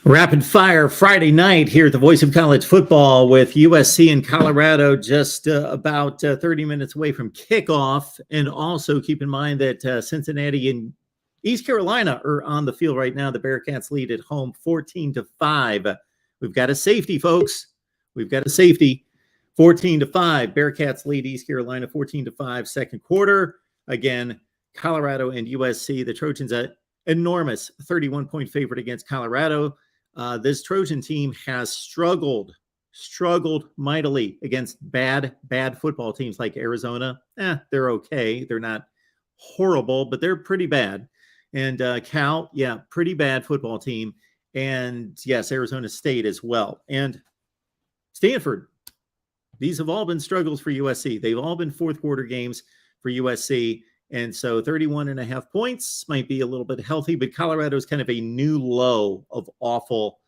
Rapid fire Friday night here at the Voice of College Football with USC and Colorado just about 30 minutes away from kickoff. And also keep in mind that Cincinnati and East Carolina are on the field right now. The Bearcats lead at home 14-5. We've got a safety, folks. We've got a safety. 14-5. Bearcats lead East Carolina 14-5 second quarter. Again, Colorado and USC. The Trojans an enormous 31-point favorite against Colorado. This Trojan team has struggled mightily against bad football teams like Arizona. They're okay. They're not horrible, but they're pretty bad. And Cal, pretty bad football team. And yes, Arizona State as well. And Stanford. These have all been struggles for USC. They've all been fourth quarter games for USC. And so 31.5 points might be a little bit healthy, but Colorado is kind of a new low of awful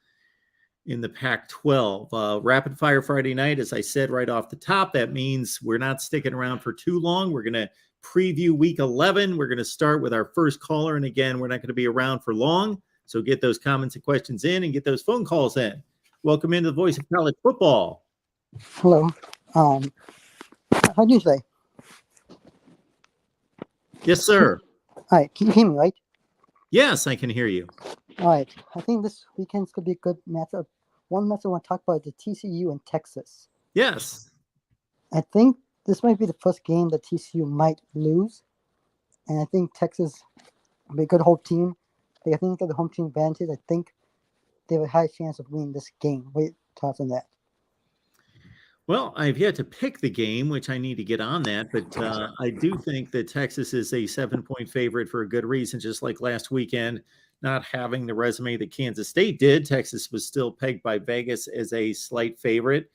in the Pac-12. Rapid fire Friday night, as I said right off the top, that means we're not sticking around for too long. We're going to preview week 11. We're going to start with our first caller. And again, we're not going to be around for long. So get those comments and questions in and get those phone calls in. Welcome into the Voice of College Football. Hello. How do you say? Yes, sir. All right. Can you hear me, right? Yes, I can hear you. All right. I think this weekend's going to be a good matchup. One matchup I want to talk about is the TCU and Texas. Yes. I think this might be the first game that TCU might lose. And I think Texas will be a good home team. I think they're the home team advantage. I think they have a high chance of winning this game. What are your thoughts on that? Well, I've yet to pick the game, which I need to get on that, but I do think that Texas is a 7-point favorite for a good reason. Just like last weekend, not having the resume that Kansas State did, Texas was still pegged by Vegas as a slight favorite.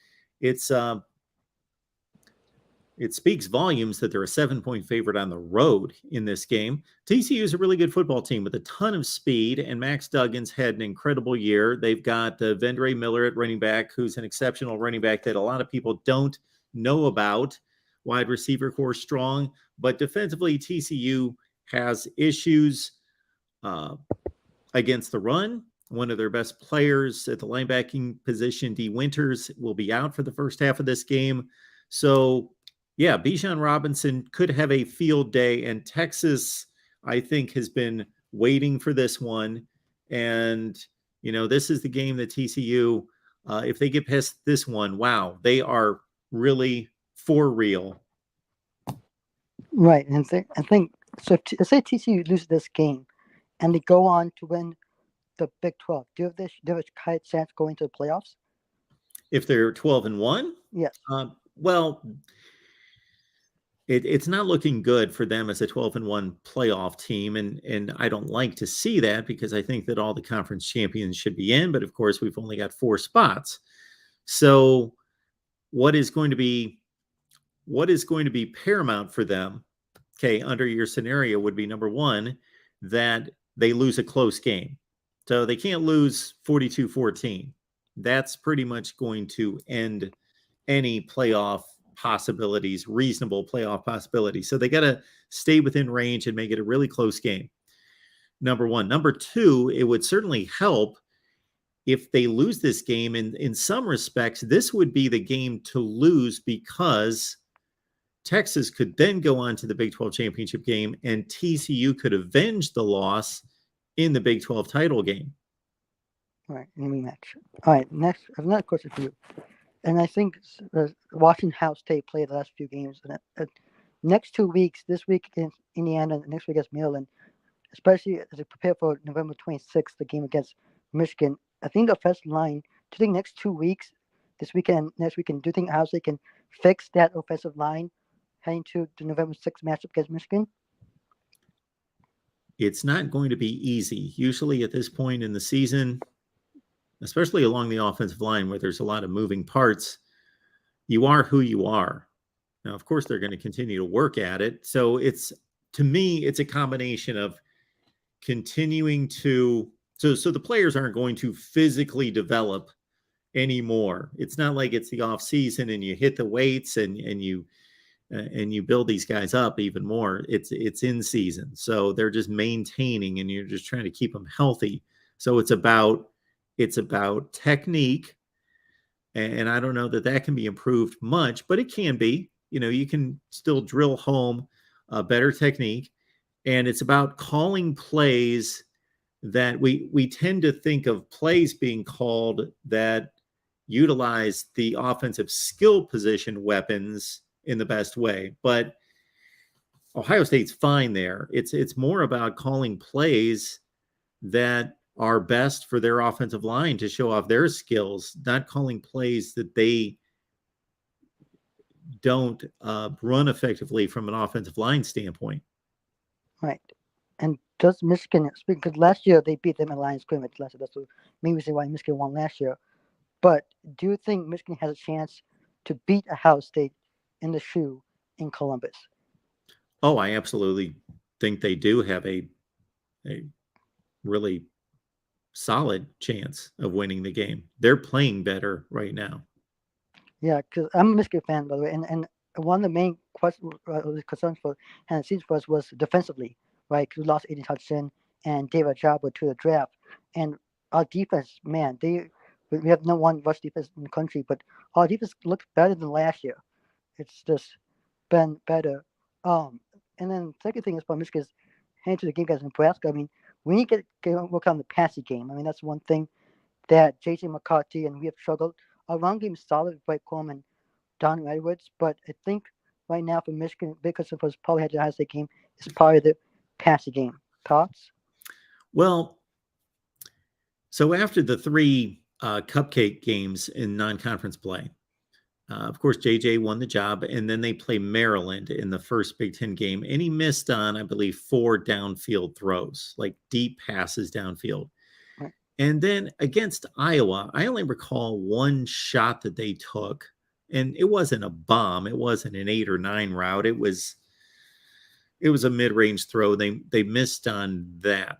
It speaks volumes that they're a 7-point favorite on the road in this game. TCU is a really good football team with a ton of speed, and Max Duggan's had an incredible year. They've got Vendre Miller at running back, who's an exceptional running back that a lot of people don't know about. Wide receiver core strong, but defensively, TCU has issues against the run. One of their best players at the linebacking position, D. Winters, will be out for the first half of this game. So, yeah, Bijan Robinson could have a field day, and Texas, I think, has been waiting for this one. And, this is the game that TCU, if they get past this one, wow, they are really for real. Right. And I think, so let's say TCU loses this game and they go on to win the Big 12. Do you have a high chance going to the playoffs? If they're 12-1? Yes. Well, it's not looking good for them as a 12-1 playoff team, and I don't like to see that because I think that all the conference champions should be in, but of course we've only got 4 spots. So what is going to be paramount for them, okay, under your scenario would be, number one, that they lose a close game. So they can't lose 42-14. That's pretty much going to end any playoff possibilities, reasonable playoff possibilities. So they got to stay within range and make it a really close game. Number one. Number two, it would certainly help if they lose this game. In some respects, this would be the game to lose because Texas could then go on to the Big 12 championship game and TCU could avenge the loss in the Big 12 title game. All right, rematch. All right, next, I have another question for you. And I think Washington State played the last few games. And next 2 weeks, this week against Indiana and next week against Maryland, especially as they prepare for November 26th, the game against Michigan, I think the offensive line, do you think next 2 weeks, this weekend, next weekend, do you think Ohio State can fix that offensive line heading to the November 6th matchup against Michigan? It's not going to be easy. Usually at this point in the season, especially along the offensive line where there's a lot of moving parts, you are who you are. Now, of course, they're going to continue to work at it. So to me, it's a combination of continuing to, so the players aren't going to physically develop anymore. It's not like it's the off season and you hit the weights and you build these guys up even more. It's in season. So they're just maintaining and you're just trying to keep them healthy. So it's about It's about technique. And I don't know that that can be improved much, but it can be. You can still drill home a better technique. And it's about calling plays that we tend to think of plays being called that utilize the offensive skill position weapons in the best way. But Ohio State's fine there. It's more about calling plays that are best for their offensive line to show off their skills, not calling plays that they don't run effectively from an offensive line standpoint. Right. And does Michigan, because last year they beat them in line scrimmage last year. That's the main reason why Michigan won last year. But do you think Michigan has a chance to beat Ohio State in the shoe in Columbus? Oh, I absolutely think they do have a really solid chance of winning the game. They're playing better right now. Yeah, because I'm a Michigan fan, by the way, and one of the main concerns for Hannah for us was defensively, right? Because we lost Aiden Hudson and David Ojabo to the draft, and our defense, man, we have no one rush defense in the country, but our defense looked better than last year. It's just been better. And then second thing is about Michigan's heading to the game against Nebraska. I mean, we need to work on the passing game. I mean, that's one thing that J.J. McCarthy and we have struggled. Our run game is solid with Blake Coleman, Don Edwards, but I think right now for Michigan, because of us probably had the Ohio State game, is probably the passing game. Thoughts? Well, so after the three cupcake games in non-conference play, of course, JJ won the job, and then they play Maryland in the first Big Ten game, and he missed on, I believe, 4 downfield throws, like deep passes downfield. Right. And then against Iowa, I only recall one shot that they took, and it wasn't a bomb. It wasn't an 8 or 9 route. It was a mid-range throw. They missed on that.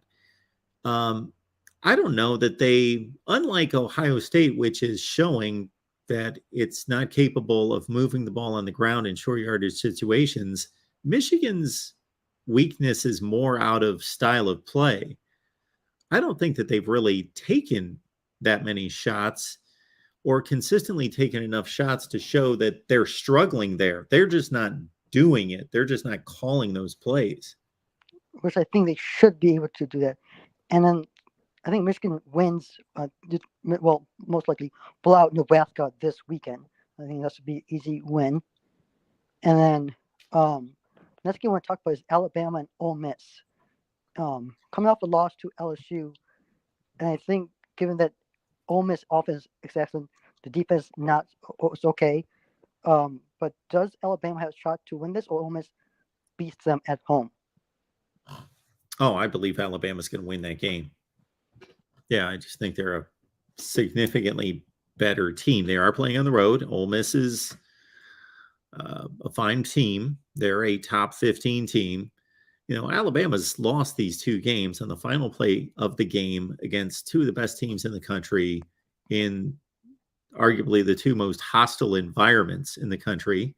I don't know that they, unlike Ohio State, which is showing that it's not capable of moving the ball on the ground in short yardage situations, Michigan's weakness is more out of style of play. I don't think that they've really taken that many shots or consistently taken enough shots to show that they're struggling there. They're just not doing it. They're just not calling those plays. Which I think they should be able to do that. And then I think Michigan wins, most likely blow out Nebraska this weekend. I think that should be an easy win. And then next game I want to talk about is Alabama and Ole Miss. Coming off the loss to LSU, and I think given that Ole Miss offense is excellent, the defense it's okay. But does Alabama have a shot to win this, or Ole Miss beats them at home? Oh, I believe Alabama's going to win that game. Yeah, I just think they're a significantly better team. They are playing on the road. Ole Miss is a fine team. They're a top 15 team. Alabama's lost these 2 games on the final play of the game against 2 of the best teams in the country in arguably the 2 most hostile environments in the country.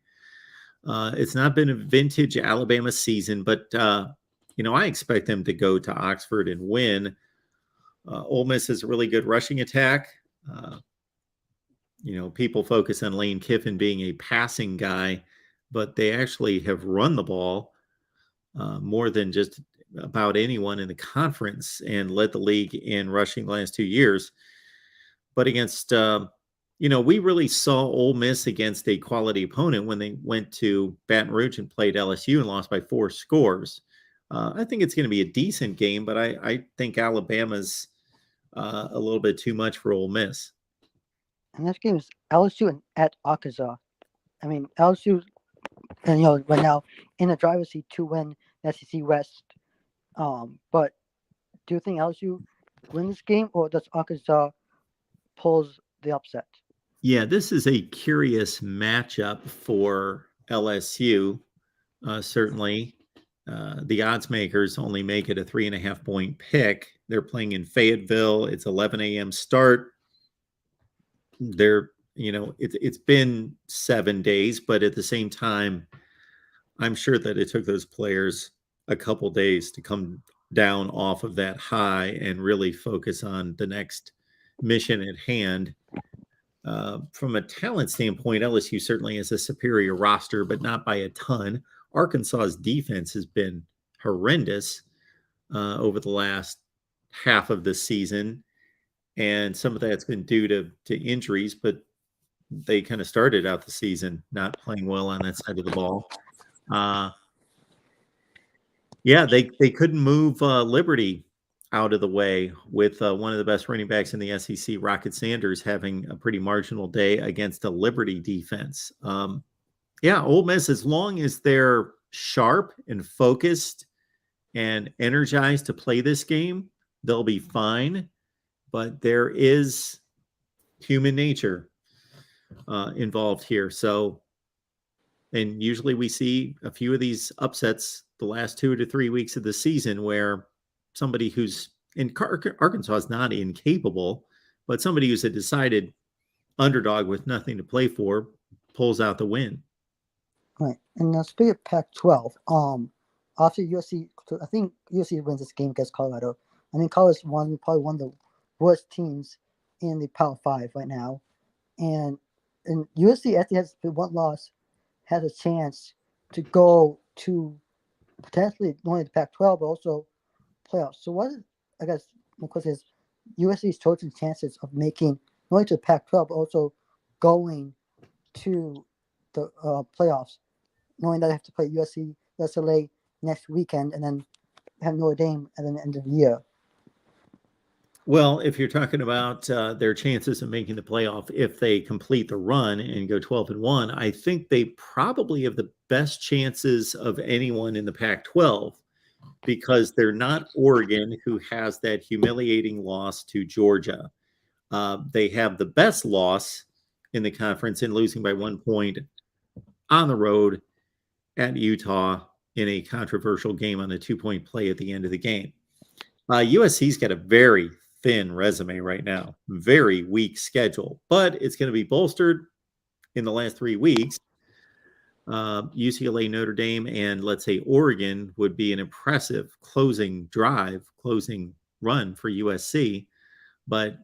It's not been a vintage Alabama season, but, I expect them to go to Oxford and win. Ole Miss has a really good rushing attack. People focus on Lane Kiffin being a passing guy, but they actually have run the ball more than just about anyone in the conference and led the league in rushing the last 2 years. But against, we really saw Ole Miss against a quality opponent when they went to Baton Rouge and played LSU and lost by 4 scores. I think it's going to be a decent game, but I think Alabama's a little bit too much for Ole Miss. And this game is LSU and at Arkansas. I mean, LSU, and right now in the driver's seat to win the SEC West. But do you think LSU win this game, or does Arkansas pulls the upset? Yeah, this is a curious matchup for LSU. Certainly, the odds makers only make it a 3.5 point pick. They're playing in Fayetteville. It's 11 a.m. start. It's been 7 days, but at the same time, I'm sure that it took those players a couple days to come down off of that high and really focus on the next mission at hand. From a talent standpoint, LSU certainly has a superior roster, but not by a ton. Arkansas's defense has been horrendous over the last half of the season, and some of that's been due to injuries, but they kind of started out the season not playing well on that side of the ball. They couldn't move Liberty out of the way with one of the best running backs in the SEC, Rocket Sanders, having a pretty marginal day against a Liberty defense. Ole Miss, as long as they're sharp and focused and energized to play this game, they'll be fine. But there is human nature involved here. So, and usually we see a few of these upsets the last 2 to 3 weeks of the season where somebody who's in Arkansas is not incapable, but somebody who's a decided underdog with nothing to play for pulls out the win. Right. And now speaking of Pac-12, after USC, I think USC wins this game against Colorado. I mean, Colorado's probably one of the worst teams in the Power 5 right now. And USC actually has one loss, has a chance to go to potentially not only the Pac-12 but also playoffs. So I guess my question is USC's total chances of making not only to the Pac-12 but also going to the playoffs, knowing that they have to play USC, UCLA next weekend and then have Notre Dame at the end of the year. Well, if you're talking about their chances of making the playoff, if they complete the run and go 12-1, I think they probably have the best chances of anyone in the Pac-12 because they're not Oregon, who has that humiliating loss to Georgia. They have the best loss in the conference in losing by 1 point on the road at Utah in a controversial game on a 2-point play at the end of the game. USC's got a very thin resume right now, very weak schedule, but it's going to be bolstered in the last 3 weeks. UCLA, Notre Dame, and let's say Oregon would be an impressive closing run for USC, but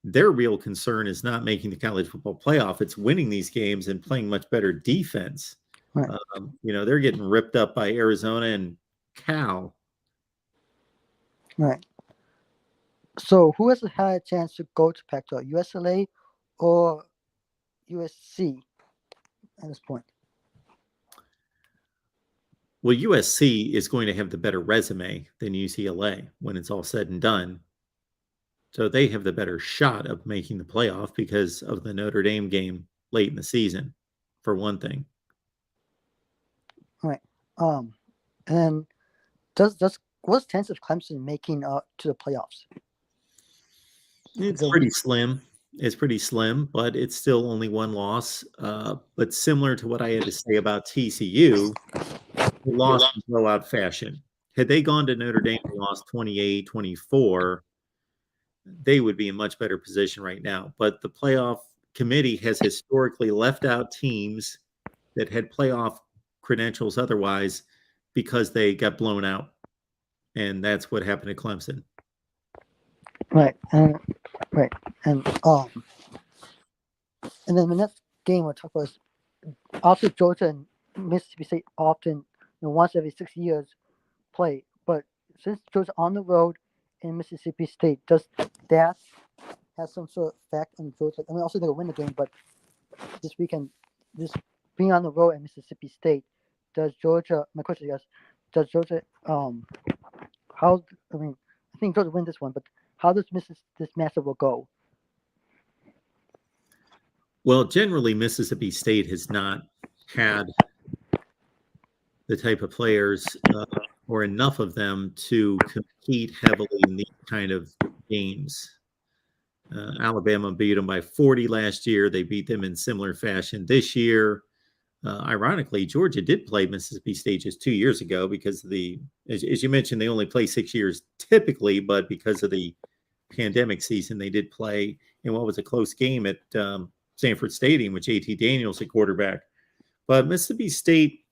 their real concern is not making the college football playoff. It's winning these games and playing much better defense. Right. They're getting ripped up by Arizona and Cal. Right. So who has had a chance to go to Pac-12, USLA or USC at this point? Well, USC is going to have the better resume than UCLA when it's all said and done. So they have the better shot of making the playoff because of the Notre Dame game late in the season, for one thing. Right. And then what's the chance of Clemson making to the playoffs? It's pretty slim. It's pretty slim, but it's still only one loss. But similar to what I had to say about TCU, they lost in blowout fashion. Had they gone to Notre Dame and lost 28-24, they would be in much better position right now. But the playoff committee has historically left out teams that had playoff credentials otherwise because they got blown out. And that's what happened to Clemson. Right. And then the next game we'll talk about is after Georgia and Mississippi State often, once every 6 years play. But since Georgia on the road in Mississippi State, does that have some sort of effect on Georgia? I mean, also they'll win the game, but this weekend, this being on the road in Mississippi State, does Georgia? My question is, does Georgia? I think Georgia win this one, but how does this matchup will go? Well, generally, Mississippi State has not had the type of players or enough of them to compete heavily in these kind of games. Alabama beat them by 40 last year. They beat them in similar fashion this year. Ironically, Georgia did play Mississippi State just 2 years ago because as you mentioned, they only play 6 years typically, but because of the pandemic season, they did play in what was a close game at Sanford Stadium with JT Daniels at quarterback. But Mississippi State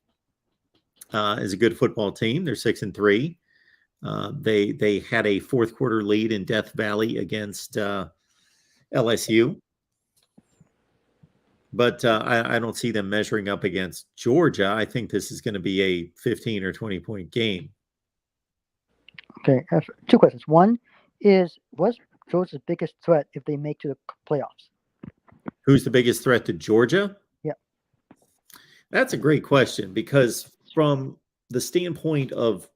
is a good football team. They're 6-3. They had a fourth quarter lead in Death Valley against LSU. But I don't see them measuring up against Georgia. I think this is going to be a 15 or 20-point game. Okay, I have two questions. One is, what's Georgia's biggest threat if they make to the playoffs? Who's the biggest threat to Georgia? Yeah. That's a great question, because from the standpoint of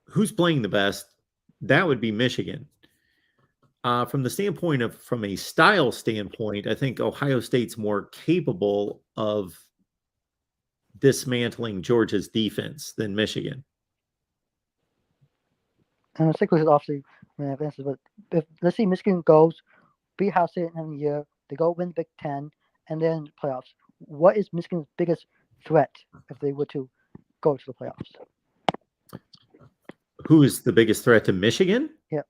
who's playing the best, that would be Michigan. From a style standpoint, I think Ohio State's more capable of dismantling Georgia's defense than Michigan. And the second question is obviously, I have answers, but if let's say Michigan goes beat Ohio State in the year, they go win Big Ten, and then playoffs. What is Michigan's biggest threat if they were to go to the playoffs? Who is the biggest threat to Michigan? Yeah.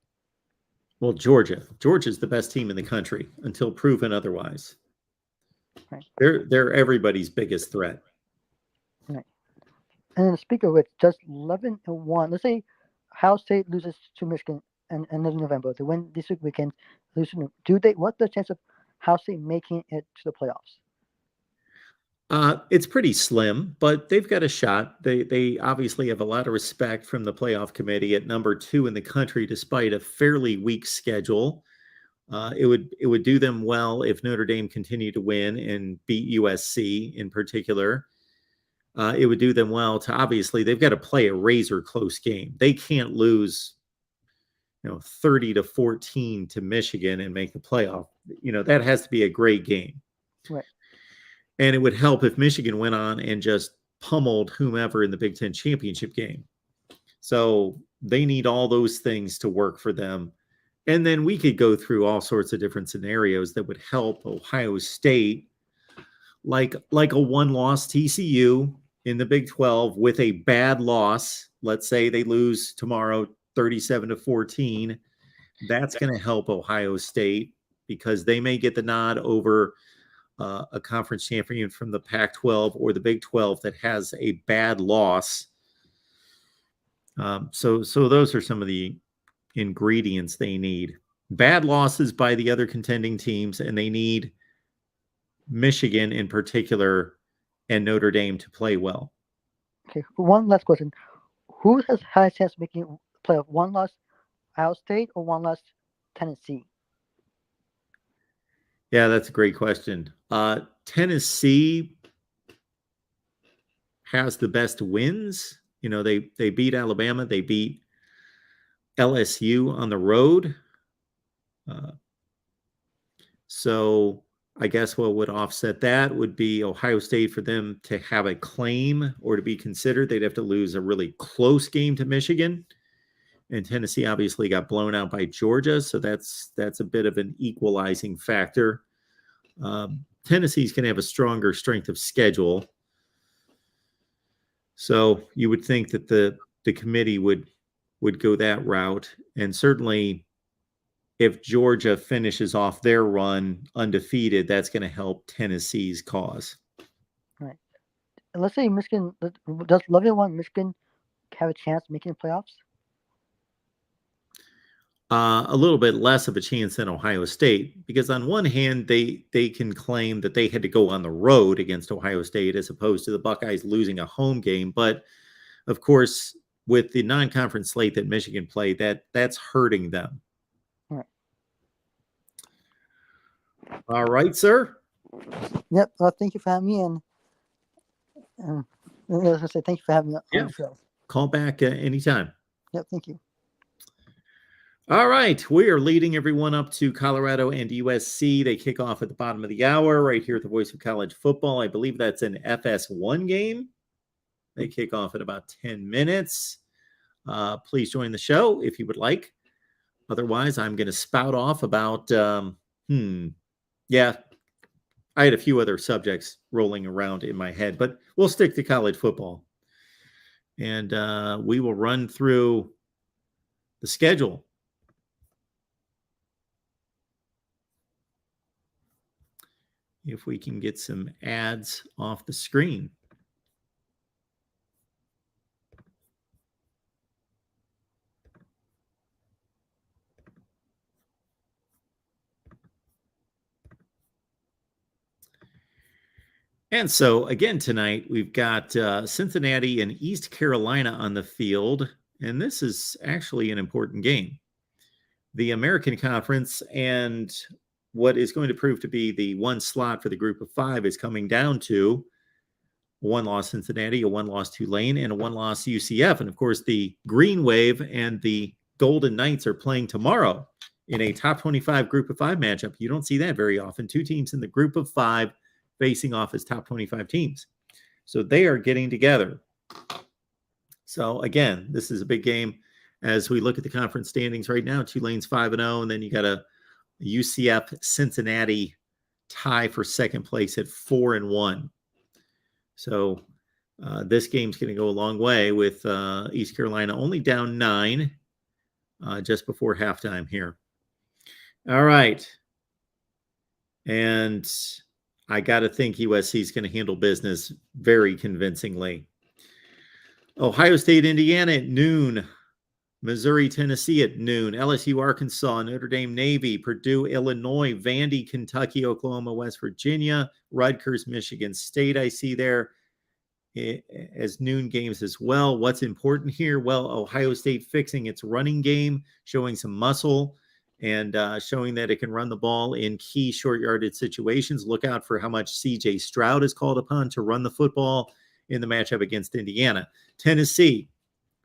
Well, Georgia. Georgia's the best team in the country until proven otherwise. Right. They're everybody's biggest threat. Right. And then speaking of which, just 11-1. Let's say Ohio State loses to Michigan and in November. They win this weekend. What's the chance of Ohio State making it to the playoffs? It's pretty slim, but they've got a shot. They obviously have a lot of respect from the playoff committee at number 2 in the country, despite a fairly weak schedule. It would do them well if Notre Dame continued to win and beat USC in particular. It would do them well to, obviously, they've got to play a razor close game. They can't lose 30-14 to Michigan and make the playoff. That has to be a great game. Right. And it would help if Michigan went on and just pummeled whomever in the Big Ten championship game. So they need all those things to work for them. And then we could go through all sorts of different scenarios that would help Ohio State, like a one-loss TCU in the Big 12 with a bad loss. Let's say they lose tomorrow 37-14. That's going to help Ohio State because they may get the nod over a conference champion from the Pac-12 or the Big 12 that has a bad loss. So those are some of the ingredients they need. Bad losses by the other contending teams, and they need Michigan in particular and Notre Dame to play well. Okay, one last question. Who has high chance of making the playoff? One loss Ohio State or one loss Tennessee? Yeah, that's a great question. Tennessee has the best wins. They beat Alabama. They beat LSU on the road. So I guess what would offset that would be Ohio State. For them to have a claim or to be considered, they'd have to lose a really close game to Michigan. And Tennessee obviously got blown out by Georgia, so that's a bit of an equalizing factor. Tennessee's going to have a stronger strength of schedule. So you would think that the committee would go that route. And certainly if Georgia finishes off their run undefeated, that's going to help Tennessee's cause. Right. And let's say Michigan, does 11-1 Michigan have a chance of making the playoffs? A little bit less of a chance than Ohio State, because on one hand, they can claim that they had to go on the road against Ohio State as opposed to the Buckeyes losing a home game. But of course, with the non-conference slate that Michigan played, that's hurting them. Right. All right, sir. Yep. Thank you for having me, and I was going to say thank you for having me on the show. Call back anytime. Yep. Thank you. All right, we are leading everyone up to Colorado and USC. They kick off at the bottom of the hour right here at the Voice of College Football. I believe that's an FS1 game. They kick off at about 10 minutes. Please join the show if you would like. Otherwise, I'm going to spout off about, yeah, I had a few other subjects rolling around in my head, but we'll stick to college football. And we will run through the schedule. If we can get some ads off the screen. And so again tonight, we've got Cincinnati and East Carolina on the field, and this is actually an important game. The American Conference and what is going to prove to be the one slot for the group of 5 is coming down to a 1-loss Cincinnati, a 1-loss Tulane, and a 1-loss UCF. And of course, the Green Wave and the Golden Knights are playing tomorrow in a top 25 group of 5 matchup. You don't see that very often. 2 teams in the group of 5 facing off as top 25 teams. So they are getting together. So again, this is a big game as we look at the conference standings right now. Tulane's 5-0, and then you got a UCF Cincinnati tie for second place at 4-1. So this game's going to go a long way with East Carolina only down 9 just before halftime here. All right. And I got to think USC is going to handle business very convincingly. Ohio State, Indiana at noon. Missouri, Tennessee at noon. LSU, Arkansas, Notre Dame, Navy, Purdue, Illinois, Vandy, Kentucky, Oklahoma, West Virginia, Rutgers, Michigan State. I see there as noon games as well. What's important here? Well, Ohio State fixing its running game, showing some muscle, and showing that it can run the ball in key short yardage situations. Look out for how much C.J. Stroud is called upon to run the football in the matchup against Indiana. Tennessee,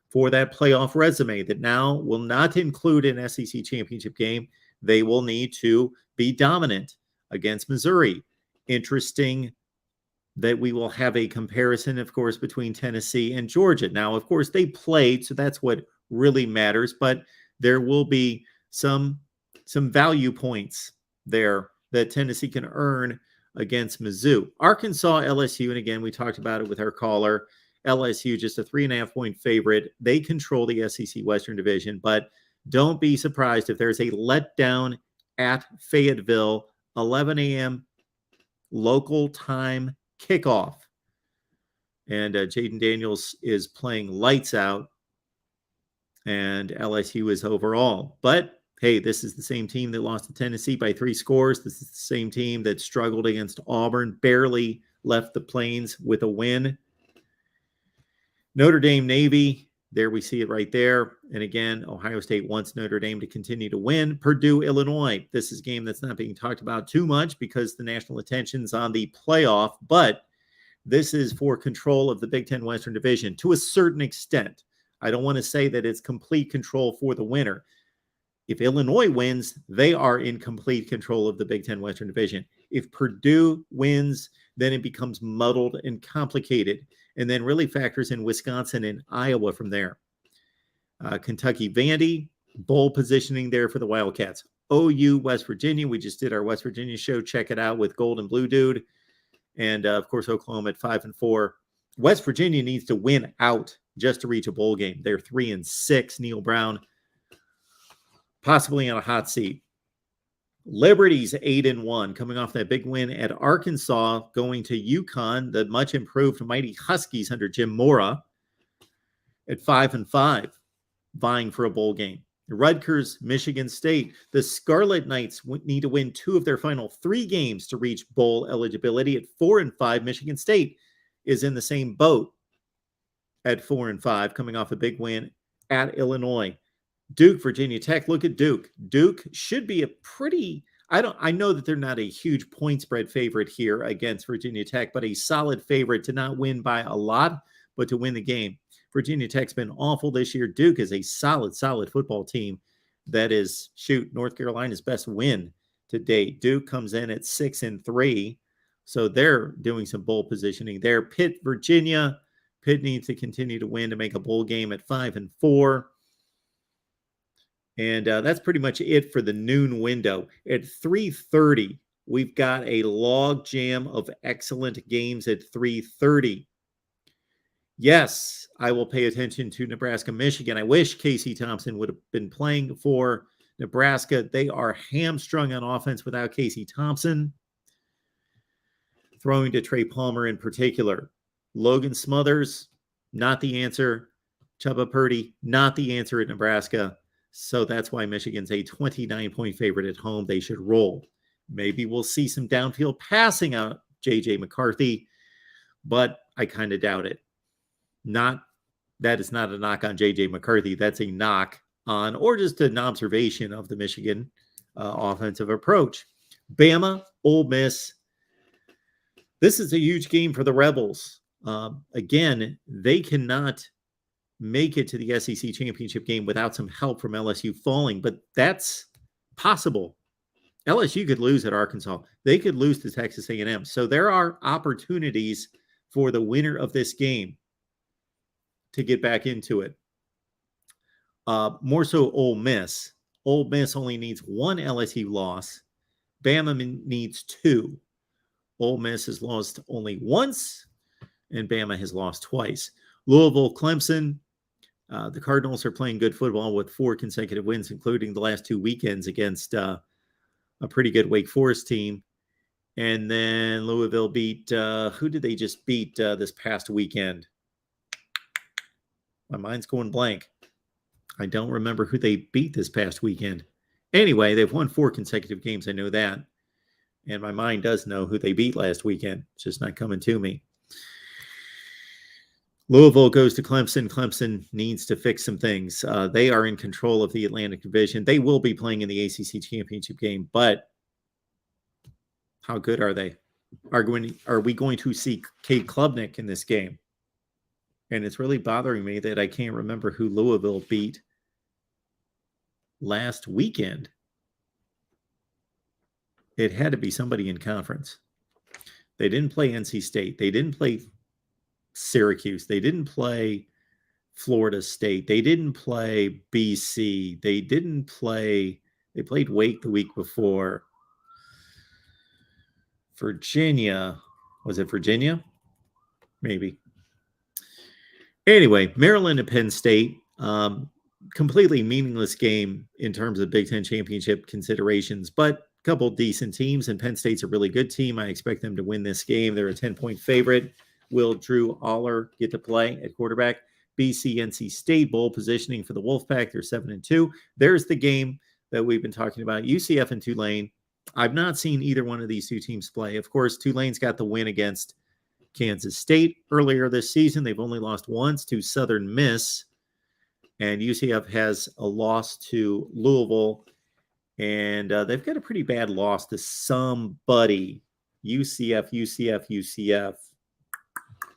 for that playoff resume that now will not include an SEC championship game, they will need to be dominant against Missouri. Interesting that we will have a comparison, of course, between Tennessee and Georgia. Now, of course, they played, so that's what really matters, but there will be some value points there that Tennessee can earn against Mizzou. Arkansas, LSU, and again, we talked about it with our caller. LSU, just a 3.5-point favorite. They control the SEC Western Division, but don't be surprised if there's a letdown at Fayetteville, 11 a.m. local time kickoff. And Jaden Daniels is playing lights out, and LSU is overall. But hey, this is the same team that lost to Tennessee by 3 scores. This is the same team that struggled against Auburn, barely left the Plains with a win. Notre Dame, Navy, there we see it right there. And again, Ohio State wants Notre Dame to continue to win. Purdue, Illinois. This is a game that's not being talked about too much because the national attention's on the playoff, but this is for control of the Big Ten Western Division to a certain extent. I don't want to say that it's complete control for the winner. If Illinois wins, they are in complete control of the Big Ten Western Division. If Purdue wins, then it becomes muddled and complicated, and then really factors in Wisconsin and Iowa from there. Kentucky, Vandy, bowl positioning there for the Wildcats. OU, West Virginia. We just did our West Virginia show. Check it out with Gold and Blue Dude. And, of course, Oklahoma at 5-4. West Virginia needs to win out just to reach a bowl game. They're 3-6. Neil Brown possibly on a hot seat. Liberty's 8-1, coming off that big win at Arkansas, going to UConn, the much improved mighty Huskies under Jim Mora at 5-5, vying for a bowl game. Rutgers, Michigan State. The Scarlet Knights need to win 2 of their final 3 games to reach bowl eligibility. At 4-5, Michigan State is in the same boat at 4-5, coming off a big win at Illinois. Duke, Virginia Tech. Look at Duke. Duke should be a pretty, I know that they're not a huge point spread favorite here against Virginia Tech, but a solid favorite to not win by a lot, but to win the game. Virginia Tech's been awful this year. Duke is a solid football team that is, North Carolina's best win to date. Duke comes in at 6-3, so they're doing some bowl positioning there. Pitt, Virginia. Pitt needs to continue to win to make a bowl game at 5-4. And that's pretty much it for the noon window. At 3:30, we've got a log jam of excellent games at 3:30. Yes, I will pay attention to Nebraska, Michigan. I wish Casey Thompson would have been playing for Nebraska. They are hamstrung on offense without Casey Thompson. Throwing to Trey Palmer in particular. Logan Smothers, not the answer. Chubba Purdy, not the answer at Nebraska. So that's why Michigan's a 29-point favorite at home. They should roll. Maybe we'll see some downfield passing out J.J. McCarthy. but I kind of doubt it. That is not a knock on J.J. McCarthy. That's a knock on, or just an observation of the Michigan offensive approach. Bama, Ole Miss. This is a huge game for the Rebels. Again, they cannot make it to the SEC championship game without some help from LSU falling, but that's possible. LSU could lose at Arkansas. They could lose to Texas A&M. So there are opportunities for the winner of this game to get back into it. More so Ole Miss. Ole Miss only needs one LSU loss. Bama needs two. Ole Miss has lost only once, and Bama has lost twice. Louisville, Clemson. The Cardinals are playing good football with 4 consecutive wins, including the last 2 weekends against a pretty good Wake Forest team. And then Louisville beat, who did they just beat this past weekend? My mind's going blank. I don't remember who they beat this past weekend. Anyway, they've won 4 consecutive games. I know that. And my mind does know who they beat last weekend. It's just not coming to me. Louisville goes to Clemson. Clemson needs to fix some things. They are in control of the Atlantic Division. They will be playing in the ACC championship game, but how good are they? Are we going to see Cade Klubnik in this game? And it's really bothering me that I can't remember who Louisville beat last weekend. It had to be somebody in conference. They didn't play NC State. They didn't play Syracuse. They didn't play Florida State. They didn't play BC. They played Wake the week before. Virginia. Was it Virginia? Maybe. Anyway, Maryland and Penn State. Completely meaningless game in terms of Big Ten championship considerations, but a couple decent teams, and Penn State's a really good team. I expect them to win this game. They're a 10-point favorite. Will Drew Aller get to play at quarterback? BC NC State bowl positioning for the Wolfpack. They're 7-2. There's the game that we've been talking about. UCF and Tulane. I've not seen either one of these two teams play. Of course, Tulane's got the win against Kansas State earlier this season. They've only lost once to Southern Miss. And UCF has a loss to Louisville. And they've got a pretty bad loss to somebody. UCF.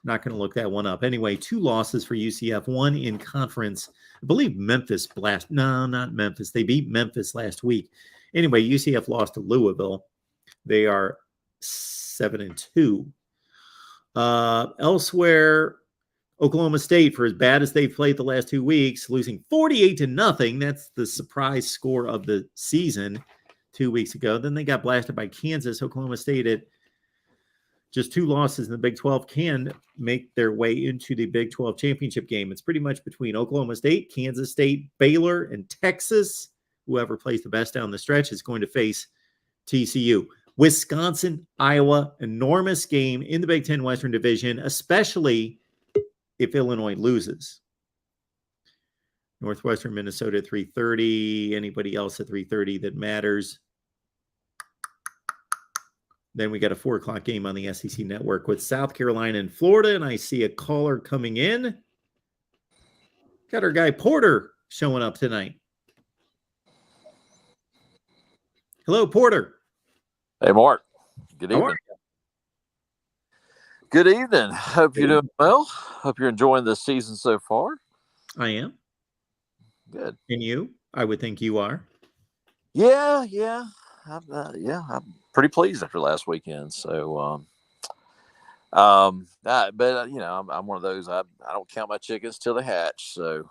Not going to look that one up. Anyway, 2 losses for UCF, one in conference. I believe Memphis No, not Memphis. They beat Memphis last week. Anyway, UCF lost to Louisville. They are 7-2. Elsewhere, Oklahoma State, for as bad as they've played the last 2 weeks, losing 48-0. That's the surprise score of the season 2 weeks ago. Then they got blasted by Kansas. Oklahoma State at just 2 losses in the Big 12 can make their way into the Big 12 championship game. It's pretty much between Oklahoma State, Kansas State, Baylor, and Texas. Whoever plays the best down the stretch is going to face TCU. Wisconsin, Iowa, enormous game in the Big Ten Western Division, especially if Illinois loses. Northwestern, Minnesota at 3:30. Anybody else at 3:30 that matters? Then we got a 4:00 game on the SEC Network with South Carolina and Florida, and I see a caller coming in. Got our guy Porter showing up tonight. Hello, Porter. Hey, Mark. Good evening. Good evening. Hope you're doing well. Hope you're enjoying this season so far. I am. Good. And you? I would think you are. Yeah. I'm pretty pleased after last weekend. So, but you know, I'm one of those. I don't count my chickens till they hatch. So,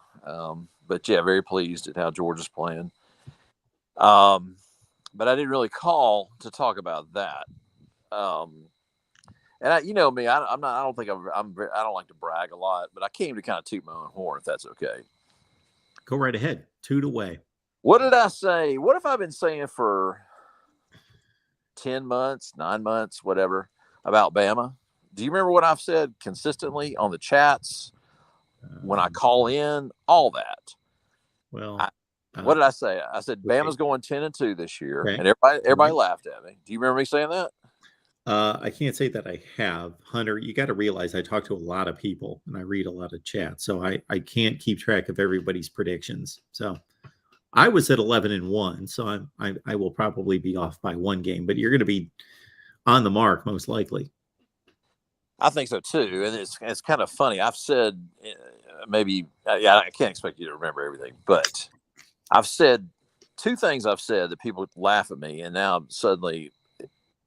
but yeah, very pleased at how Georgia's playing. But I didn't really call to talk about that. And you know me, I don't like to brag a lot, but I came to kind of toot my own horn, if that's okay. Go right ahead. Toot away. What did I say? What have I been saying for 10 months, 9 months, whatever, about Bama? Do you remember what I've said consistently on the chats, when I call in, all that? Well, what did I say? I said Bama's going 10-2 this year, okay. and everybody laughed at me. Do you remember me saying that? I can't say that I have. Hunter, you got to realize I talk to a lot of people and I read a lot of chat. So I can't keep track of everybody's predictions. So I was at 11-1. So I will probably be off by one game, but you're going to be on the mark most likely. I think so too. And it's kind of funny. I've said maybe, I can't expect you to remember everything, but I've said two things I've said that people laugh at me. And now suddenly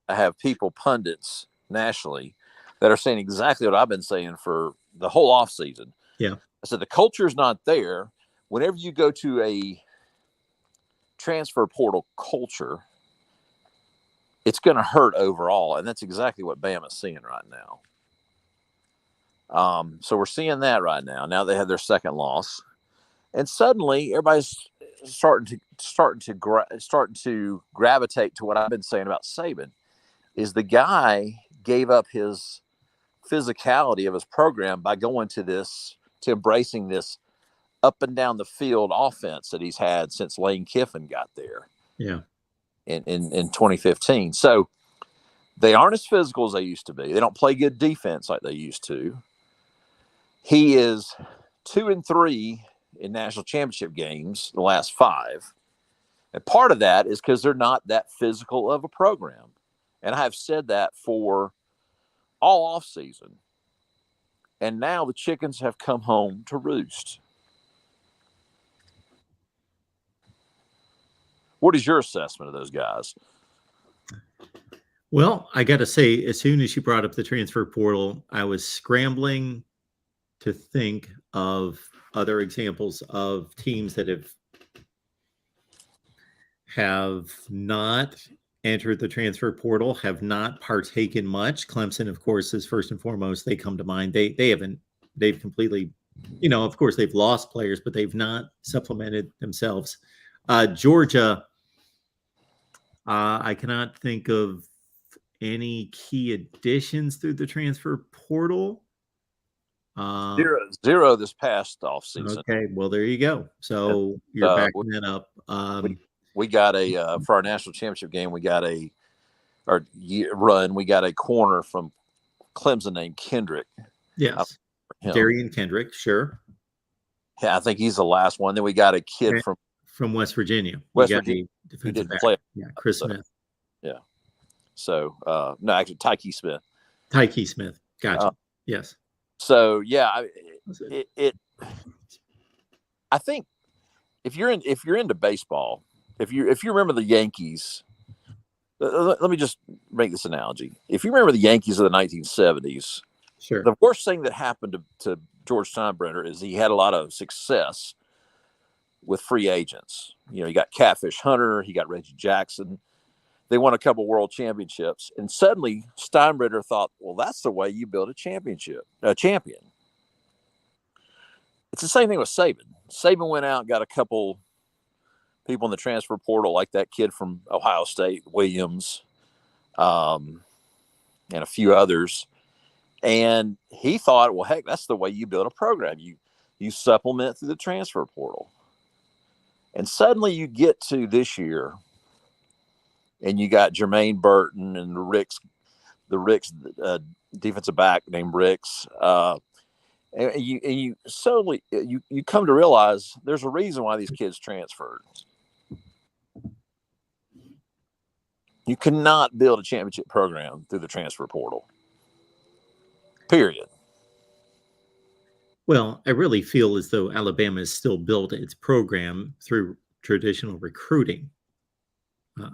I have people, pundits nationally, that are saying exactly what I've been saying for the whole off season. Yeah. I said, the culture is not there. Whenever you go to a transfer portal culture, it's going to hurt overall. And that's exactly what Bama's seeing right now. So we're seeing that right now. Now they have their second loss, and suddenly everybody's starting to gravitate to what I've been saying about Saban. Is the guy gave up his physicality of his program by going to embracing this up and down the field offense that he's had since Lane Kiffin got there. Yeah. In 2015. So they aren't as physical as they used to be. They don't play good defense like they used to. He is 2-3 in national championship games, the last 5. And part of that is because they're not that physical of a program. And I have said that for all off season. And now the chickens have come home to roost. What is your assessment of those guys? Well, I got to say, as soon as you brought up the transfer portal, I was scrambling to think of other examples of teams that have not entered the transfer portal, have not partaken much. Clemson, of course, is first and foremost. They come to mind. They've completely, of course, they've lost players, but they've not supplemented themselves. Georgia, I cannot think of any key additions through the transfer portal. Zero this past offseason. Okay, well, there you go. So you're backing that up. We got for our national championship game, we got a corner from Clemson named Kendrick. Yes. Darian Kendrick, sure. Yeah, I think he's the last one. Then we got a kid from West Virginia. Who didn't play. Yeah, Chris Smith. Yeah. So, no, actually, Tyke Smith. Tyke Smith. Gotcha. Yes. So, yeah, I think if you're into baseball, if you remember the Yankees, let me just make this analogy. If you remember the Yankees of the 1970s, sure, the worst thing that happened to George Steinbrenner is he had a lot of success with free agents. He got Catfish Hunter, he got Reggie Jackson. They won a couple world championships, and suddenly Steinbrenner thought, well, that's the way you build a champion. It's the same thing with Saban. Saban went out and got a couple people in the transfer portal, like that kid from Ohio State, Williams, and a few others. And he thought, well, heck, that's the way you build a program. You supplement through the transfer portal. And suddenly you get to this year, and you got Jermaine Burton and the Ricks defensive back named Ricks. And you suddenly you come to realize there's a reason why these kids transferred. You cannot build a championship program through the transfer portal. Period. Well, I really feel as though Alabama has still built its program through traditional recruiting.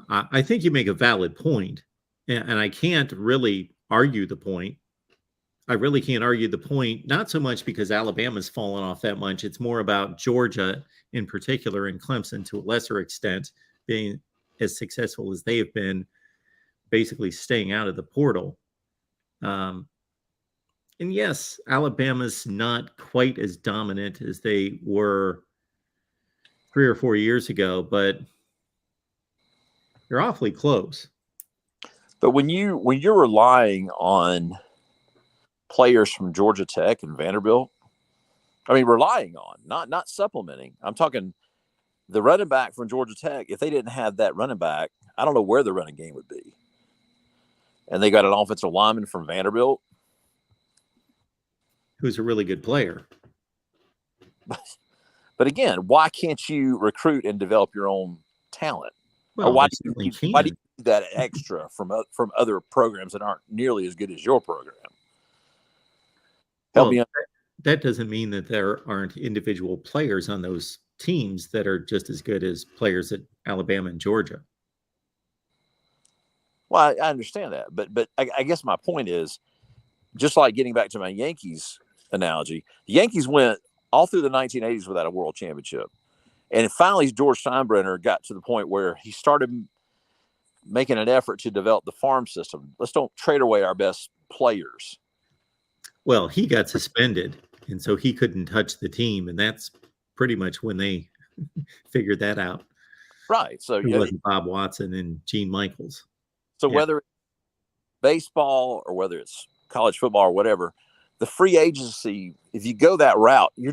I think you make a valid point, and I can't really argue the point. I really can't argue the point, not so much because Alabama's fallen off that much. It's more about Georgia in particular, and Clemson to a lesser extent being as successful as they have been, basically staying out of the portal. And yes, Alabama's not quite as dominant as they were 3 or 4 years ago, but you're awfully close. But when you're relying on players from Georgia Tech and Vanderbilt, relying on, not supplementing. I'm talking the running back from Georgia Tech. If they didn't have that running back, I don't know where the running game would be. and they got an offensive lineman from Vanderbilt who's a really good player. But again, why can't you recruit and develop your own talent? Well, Or why they certainly why can. do you need that extra from other programs that aren't nearly as good as your program? Help Well, me. that doesn't mean that there aren't individual players on those teams that are just as good as players at Alabama and Georgia. Well, I understand that, but I guess my point is, just like getting back to my Yankees analogy, the Yankees went all through the 1980s without a world championship. And finally, George Steinbrenner got to the point where he started making an effort to develop the farm system. Let's don't trade away our best players. Well, he got suspended, and so he couldn't touch the team, and that's pretty much when they figured that out. Right. So it wasn't Bob Watson and Gene Michaels. So whether it's baseball or whether it's college football or whatever, the free agency, if you go that route, you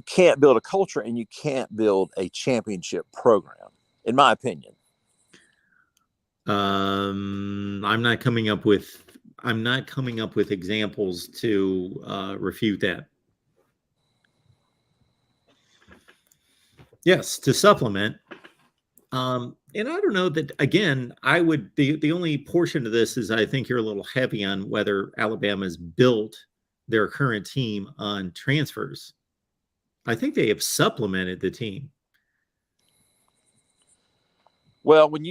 can't build a culture and you can't build a championship program, in my opinion. I'm not coming up with examples to refute that. Yes, to supplement. And I don't know that, again, the only portion of this is I think you're a little heavy on whether Alabama's built their current team on transfers. I think they have supplemented the team. Well, when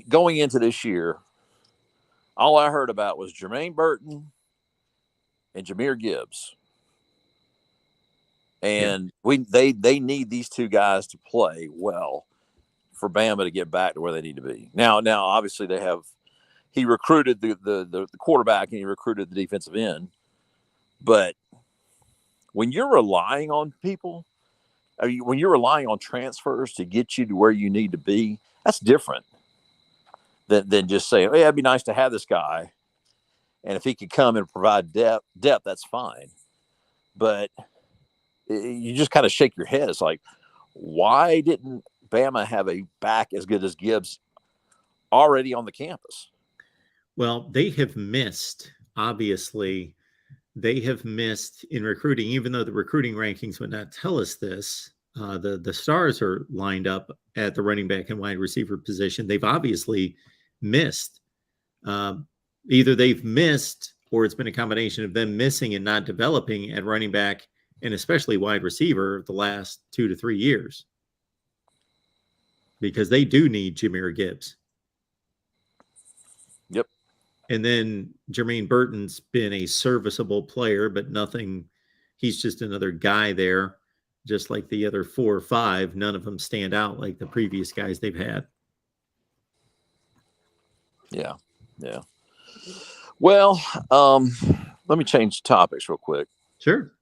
going into this year, all I heard about was Jermaine Burton and Jahmyr Gibbs. And they need these two guys to play well for Bama to get back to where they need to be. Now, obviously he recruited the quarterback and he recruited the defensive end. But when you're relying on people, when you're relying on transfers to get you to where you need to be, that's different than just saying, "Hey, it'd be nice to have this guy, and if he could come and provide depth, that's fine." But you just kind of shake your head. It's like, why didn't Bama have a back as good as Gibbs already on the campus? Well, they have missed, obviously. They have missed in recruiting, even though the recruiting rankings would not tell us this. The stars are lined up at the running back and wide receiver position. They've obviously missed. Either they've missed or it's been a combination of them missing and not developing at running back and especially wide receiver the last 2 to 3 years. Because they do need Jahmyr Gibbs. Yep. And then Jermaine Burton's been a serviceable player, but nothing. He's just another guy there, just like the other 4 or 5. None of them stand out like the previous guys they've had. Yeah. Yeah. Well, let me change topics real quick. Sure.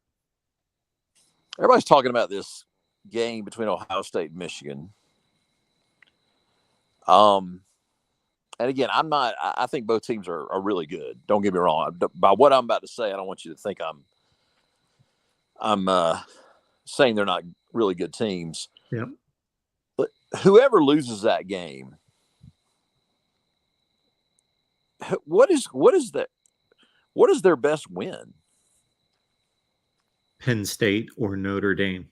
Everybody's talking about this game between Ohio State and Michigan. And again, I think both teams are really good. Don't get me wrong. By what I'm about to say, I don't want you to think I'm saying they're not really good teams. Yeah. But whoever loses that game, what is their best win? Penn State or Notre Dame.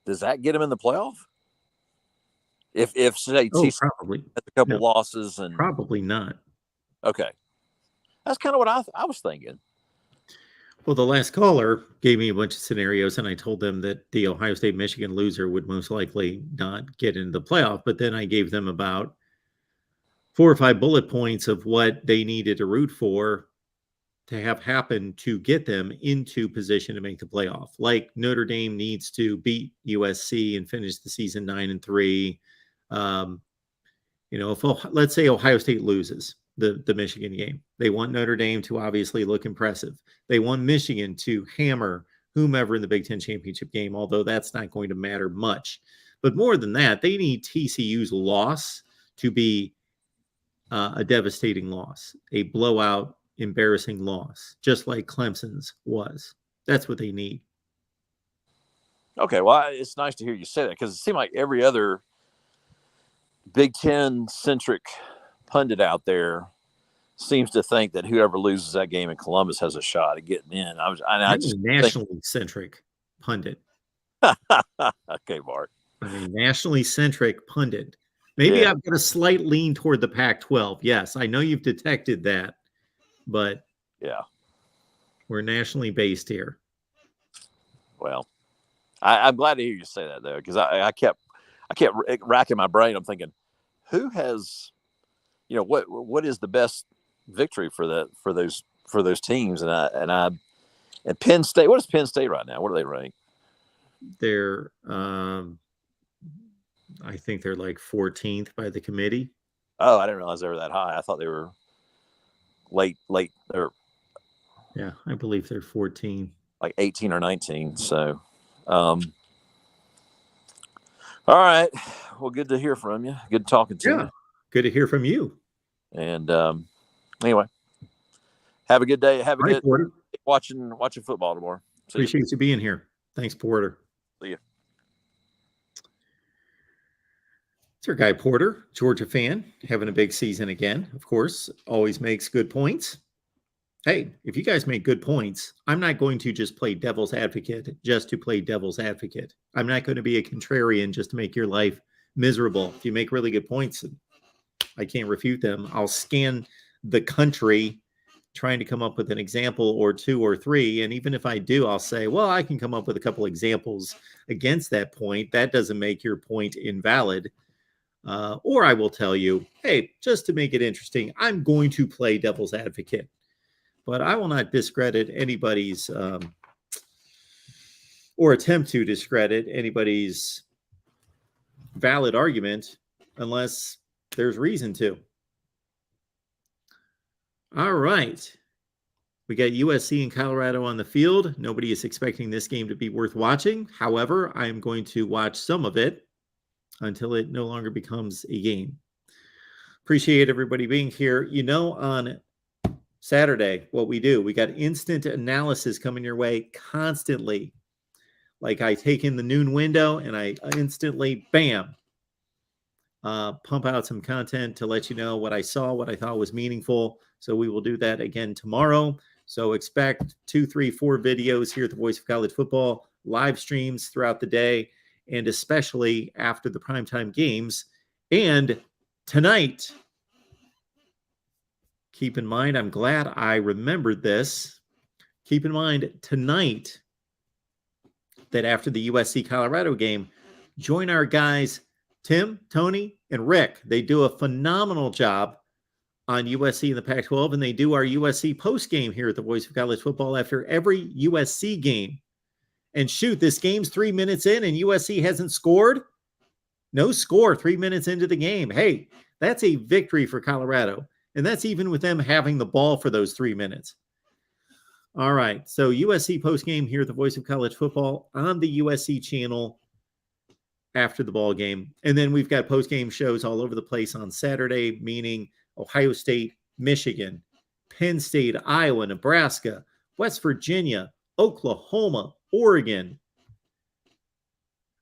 Does that get them in the playoff? If say probably has a couple losses and probably not. Okay, that's kind of what I was thinking. Well, the last caller gave me a bunch of scenarios, and I told them that the Ohio State Michigan loser would most likely not get into the playoff. But then I gave them about 4 or 5 bullet points of what they needed to root for to have happen to get them into position to make the playoff. Like Notre Dame needs to beat USC and finish the season 9-3. If let's say Ohio State loses the Michigan game, they want Notre Dame to obviously look impressive. They want Michigan to hammer whomever in the Big Ten championship game, although that's not going to matter much. But more than that, they need TCU's loss to be a devastating loss, a blowout, embarrassing loss, just like Clemson's was. That's what they need. Okay, well, it's nice to hear you say that because it seemed like every other Big Ten centric pundit out there seems to think that whoever loses that game in Columbus has a shot at getting in. I I'm just a nationally centric pundit. okay, Mark. I'm a nationally centric pundit. Maybe Yeah. I've got a slight lean toward the Pac-12. Yes, I know you've detected that, but Yeah. we're nationally based here. Well, I'm glad to hear you say that though, because I kept racking my brain. I'm thinking, who has, what is the best victory for those teams? And Penn State. What is Penn State right now? What are they ranked? They're I think they're like 14th by the committee. Oh, I didn't realize they were that high. I thought they were late. Yeah, I believe they're 14. Like 18 or 19. So, all right. Well, good to hear from you. Good talking to you. Good to hear from you. And anyway, have a good day. Have a good Porter. watching football tomorrow. Appreciate you being here. Thanks, Porter. See you. It's our guy Porter, Georgia fan, having a big season again. Of course, always makes good points. Hey, if you guys make good points, I'm not going to just play devil's advocate just to play devil's advocate. I'm not going to be a contrarian just to make your life miserable. If you make really good points, I can't refute them. I'll scan the country trying to come up with an example or two or three. And even if I do, I'll say, well, I can come up with a couple examples against that point. That doesn't make your point invalid. Or I will tell you, hey, just to make it interesting, I'm going to play devil's advocate. But I will not discredit anybody's or attempt to discredit anybody's valid argument unless there's reason to. All right. We got USC and Colorado on the field. Nobody is expecting this game to be worth watching. However, I am going to watch some of it until it no longer becomes a game. Appreciate everybody being here. On Saturday, what we do, we got instant analysis coming your way constantly. Like I take in the noon window and I instantly, bam, pump out some content to let you know what I saw, what I thought was meaningful. So we will do that again tomorrow. So expect 2, 3, 4 videos here at the Voice of College Football, live streams throughout the day, and especially after the primetime games. And tonight, keep in mind, I'm glad I remembered this. Keep in mind tonight that after the USC-Colorado game, join our guys, Tim, Tony, and Rick. They do a phenomenal job on USC in the Pac-12, and they do our USC post-game here at the Voice of College Football after every USC game. And shoot, this game's 3 minutes in and USC hasn't scored. No score 3 minutes into the game. Hey, that's a victory for Colorado. And that's even with them having the ball for those 3 minutes. All right. So USC postgame here at the Voice of College Football on the USC channel after the ball game. And then we've got postgame shows all over the place on Saturday, meaning Ohio State, Michigan, Penn State, Iowa, Nebraska, West Virginia, Oklahoma, Oregon,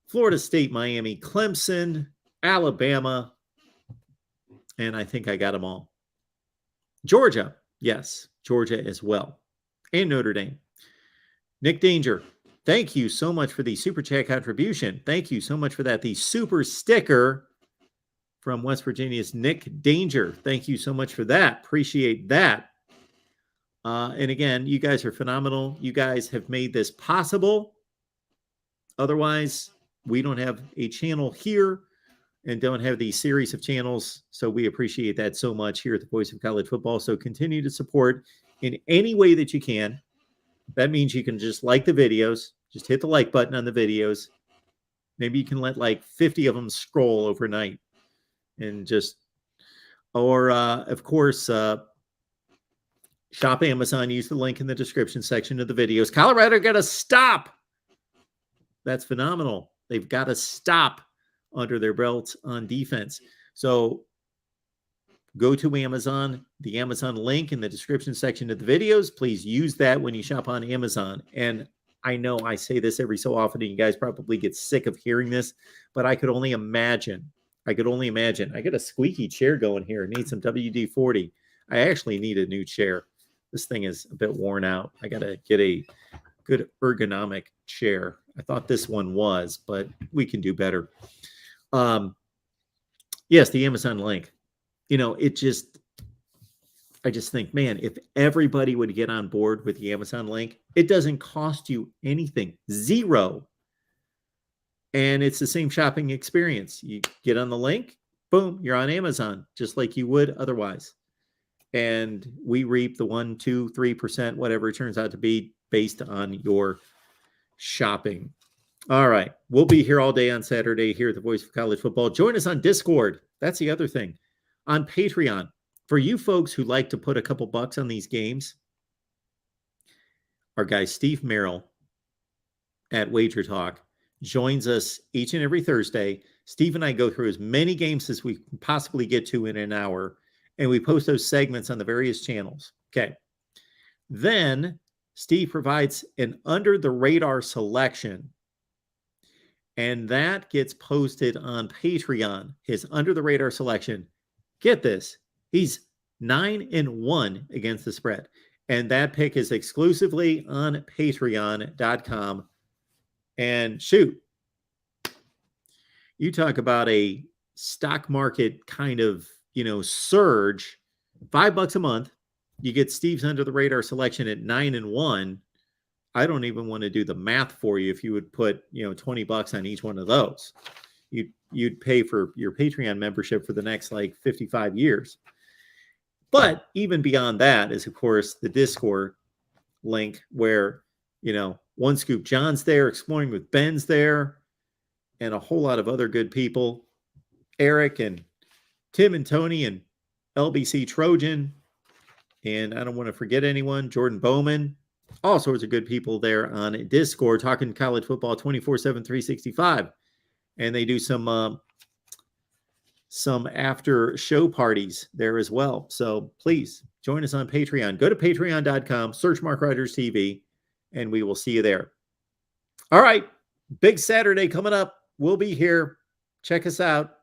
Florida State, Miami, Clemson, Alabama, and I think I got them all. Georgia, yes, Georgia as well, and Notre Dame. Nick Danger, thank you so much for the Super Chat contribution. Thank you so much for that. The super sticker from West Virginia's Nick Danger. Thank you so much for that. Appreciate that. And again, you guys are phenomenal. You guys have made this possible. Otherwise, we don't have a channel here and don't have these series of channels. So we appreciate that so much here at the Voice of College Football. So continue to support in any way that you can. That means you can just like the videos. Just hit the like button on the videos. Maybe you can let like 50 of them scroll overnight. And just, or of course, shop Amazon. Use the link in the description section of the videos. Colorado got to stop. That's phenomenal. They've got to stop under their belts on defense. So go to Amazon, the Amazon link in the description section of the videos. Please use that when you shop on Amazon. And I know I say this every so often, and you guys probably get sick of hearing this, but I could only imagine I could only imagine. I got a squeaky chair going here. I need some WD-40. I actually need a new chair. This thing is a bit worn out. I got to get a good ergonomic chair. I thought this one was, but we can do better. Yes, the Amazon link. You know, I just think, man, if everybody would get on board with the Amazon link, it doesn't cost you anything, zero. And it's the same shopping experience. You get on the link, boom, you're on Amazon, just like you would otherwise. And we reap the 1, 2, 3%, whatever it turns out to be based on your shopping. All right. We'll be here all day on Saturday here at the Voice of College Football. Join us on Discord. That's the other thing. On Patreon. For you folks who like to put a couple bucks on these games, our guy Steve Merrill at Wager Talk joins us each and every Thursday. Steve and I go through as many games as we can possibly get to in an hour, and we post those segments on the various channels. Okay. Then Steve provides an under-the-radar selection, and that gets posted on Patreon, his under-the-radar selection. Get this. He's 9-1 against the spread. And that pick is exclusively on patreon.com. And shoot, you talk about a stock market kind of, surge, $5 a month. You get Steve's under the radar selection at 9-1. I don't even want to do the math for you if you would put, $20 on each one of those. You'd pay for your Patreon membership for the next 55 years. But even beyond that is, of course, the Discord link where, One Scoop John's there, Exploring with Ben's there, and a whole lot of other good people. Eric and Tim and Tony and LBC Trojan. And I don't want to forget anyone, Jordan Bowman. All sorts of good people there on Discord talking college football 24/7, 365. And they do some after show parties there as well. So please join us on Patreon. Go to patreon.com, search MarkRogersTV, and we will see you there. All right. Big Saturday coming up. We'll be here. Check us out.